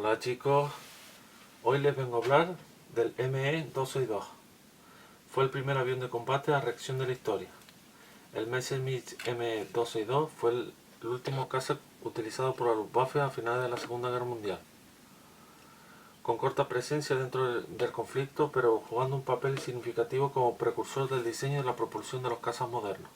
Hola chicos, hoy les vengo a hablar del ME-262. Fue el primer avión de combate a reacción de la historia. El Messerschmitt ME-262 fue el último caza utilizado por la Luftwaffe a finales de la Segunda Guerra Mundial. Con corta presencia dentro del conflicto, pero jugando un papel significativo como precursor del diseño y la propulsión de los cazas modernos.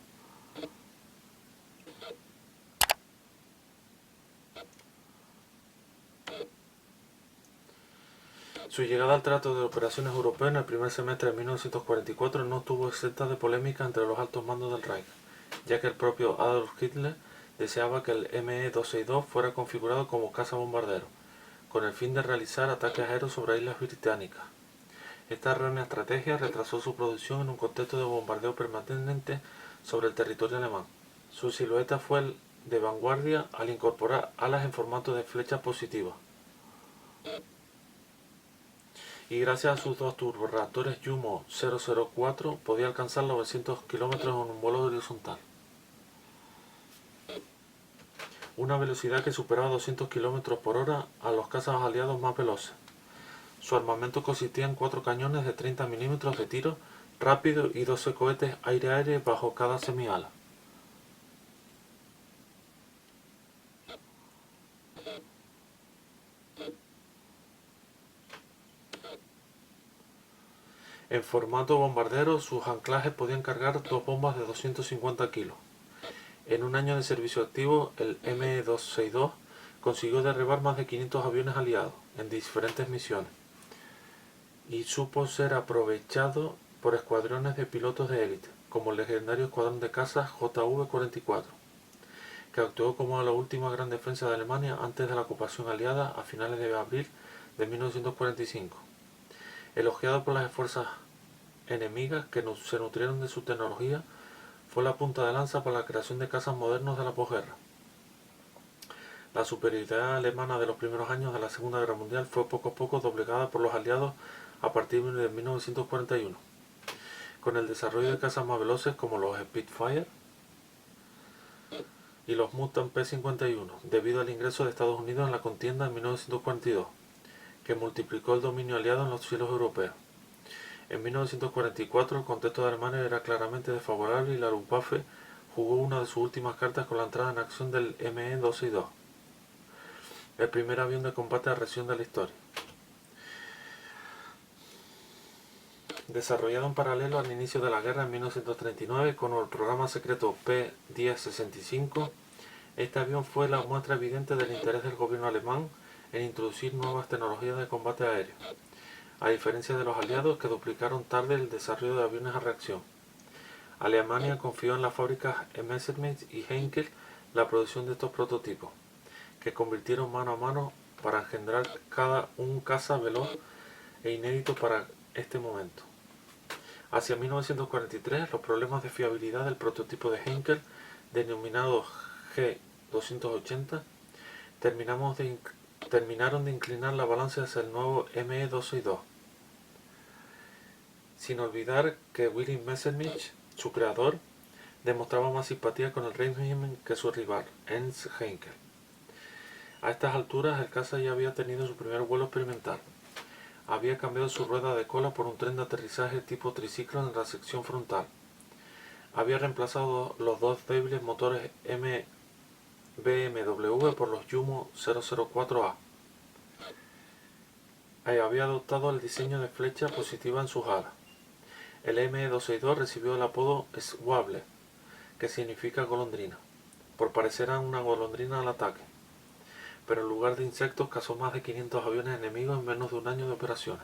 Su llegada al Teatro de Operaciones Europeo en el primer semestre de 1944 no estuvo exenta de polémica entre los altos mandos del Reich, ya que el propio Adolf Hitler deseaba que el ME-262 fuera configurado como caza bombardero, con el fin de realizar ataques aéreos sobre islas británicas. Esta errónea estrategia retrasó su producción en un contexto de bombardeo permanente sobre el territorio alemán. Su silueta fue de vanguardia al incorporar alas en formato de flecha positiva. Y gracias a sus dos turborreactores Jumo 004 podía alcanzar los 900 km en un vuelo horizontal. Una velocidad que superaba 200 km por hora a los cazas aliados más veloces. Su armamento consistía en 4 cañones de 30 mm de tiro rápido y 12 cohetes aire-aire bajo cada semiala. En formato bombardero, sus anclajes podían cargar 2 bombas de 250 kg. En un año de servicio activo, el ME-262 consiguió derribar más de 500 aviones aliados en diferentes misiones y supo ser aprovechado por escuadrones de pilotos de élite, como el legendario escuadrón de cazas JV-44, que actuó como la última gran defensa de Alemania antes de la ocupación aliada a finales de abril de 1945. Elogiado por las fuerzas enemigas que se nutrieron de su tecnología, fue la punta de lanza para la creación de cazas modernos de la posguerra. La superioridad alemana de los primeros años de la Segunda Guerra Mundial fue poco a poco doblegada por los aliados a partir de 1941, con el desarrollo de cazas más veloces como los Spitfire y los Mustang P-51, debido al ingreso de Estados Unidos en la contienda en 1942, que multiplicó el dominio aliado en los cielos europeos. En 1944 el contexto de Alemania era claramente desfavorable y la Luftwaffe jugó una de sus últimas cartas con la entrada en acción del ME-262, el primer avión de combate a reacción de la historia. Desarrollado en paralelo al inicio de la guerra en 1939 con el programa secreto P-1065, este avión fue la muestra evidente del interés del gobierno alemán en introducir nuevas tecnologías de combate aéreo, a diferencia de los aliados que duplicaron tarde el desarrollo de aviones a reacción. Alemania confió en las fábricas Messerschmitt y Heinkel la producción de estos prototipos, que convirtieron mano a mano para engendrar un caza veloz e inédito para este momento. Hacia 1943, los problemas de fiabilidad del prototipo de Heinkel, denominado G280, terminaron de inclinar la balanza hacia el nuevo ME-262. Sin olvidar que Willy Messerschmitt, su creador, demostraba más simpatía con el régimen que su rival, Ernst Heinkel. A estas alturas, el caza ya había tenido su primer vuelo experimental. Había cambiado su rueda de cola por un tren de aterrizaje tipo triciclo en la sección frontal. Había reemplazado los dos débiles motores BMW por los Jumo 004A. Había adoptado el diseño de flecha positiva en sus alas. El ME-262 recibió el apodo Schwalbe, que significa golondrina, por parecer a una golondrina al ataque, pero en lugar de insectos cazó más de 500 aviones enemigos en menos de un año de operaciones.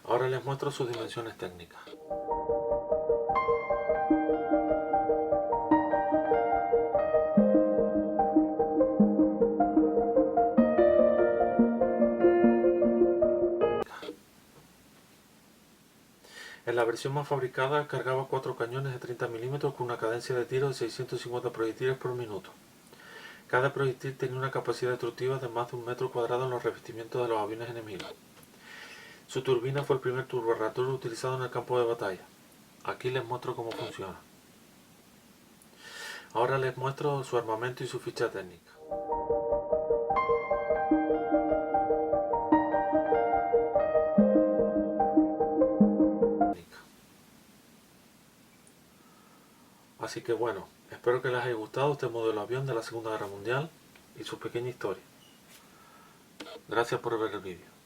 Ahora les muestro sus dimensiones técnicas. En la versión más fabricada cargaba 4 cañones de 30 mm con una cadencia de tiro de 650 proyectiles por minuto. Cada proyectil tenía una capacidad destructiva de más de 1 metro cuadrado en los revestimientos de los aviones enemigos. Su turbina fue el primer turborreactor utilizado en el campo de batalla. Aquí les muestro cómo funciona. Ahora les muestro su armamento y su ficha técnica. Así que bueno, espero que les haya gustado este modelo avión de la Segunda Guerra Mundial y su pequeña historia. Gracias por ver el vídeo.